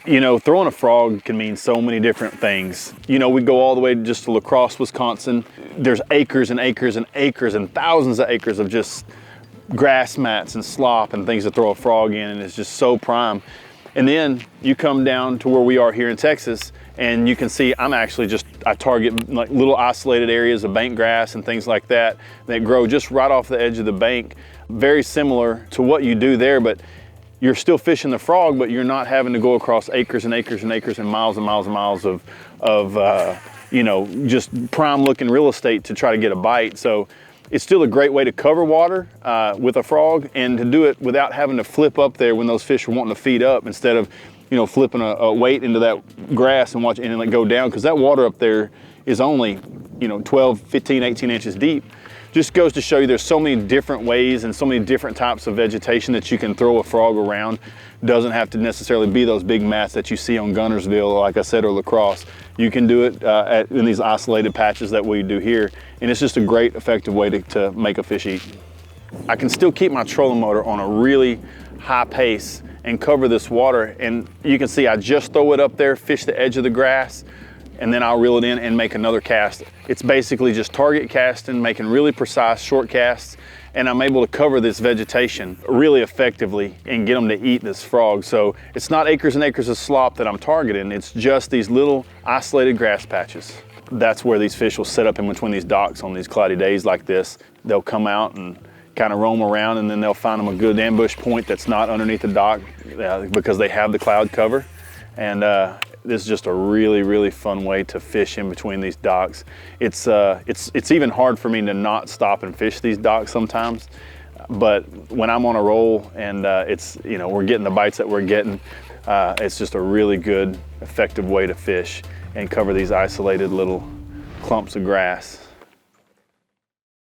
You know, throwing a frog can mean so many different things. You know, we go all the way just to Crosse, Wisconsin. There's acres and acres and acres and thousands of acres of just grass mats and slop and things to throw a frog in, and it's just so prime. And then you come down to where we are here in Texas, and you can see I target like little isolated areas of bank grass and things like that grow just right off the edge of the bank. Very similar to what you do there, but you're still fishing the frog, but you're not having to go across acres and acres and acres and miles and miles and miles of you know, just prime looking real estate to try to get a bite. So it's still a great way to cover water with a frog, and to do it without having to flip up there when those fish are wanting to feed up, instead of, you know, flipping a weight into that grass and watch and let go down, because that water up there is only, you know, 12, 15, 18 inches deep. Just goes to show you there's so many different ways and so many different types of vegetation that you can throw a frog around. Doesn't have to necessarily be those big mats that you see on Guntersville, like I said, or La Crosse. You can do it in these isolated patches that we do here, and it's just a great effective way to make a fish eat. I can still keep my trolling motor on a really high pace and cover this water, and you can see I just throw it up there, fish the edge of the grass, and then I'll reel it in and make another cast. It's basically just target casting, making really precise short casts, and I'm able to cover this vegetation really effectively and get them to eat this frog. So it's not acres and acres of slop that I'm targeting, it's just these little isolated grass patches. That's where these fish will set up in between these docks on these cloudy days like this. They'll come out and kind of roam around, and then they'll find them a good ambush point that's not underneath the dock because they have the cloud cover. And this is just a really, really fun way to fish in between these docks. It's even hard for me to not stop and fish these docks sometimes. But when I'm on a roll and you know, we're getting the bites that we're getting, it's just a really good, effective way to fish and cover these isolated little clumps of grass.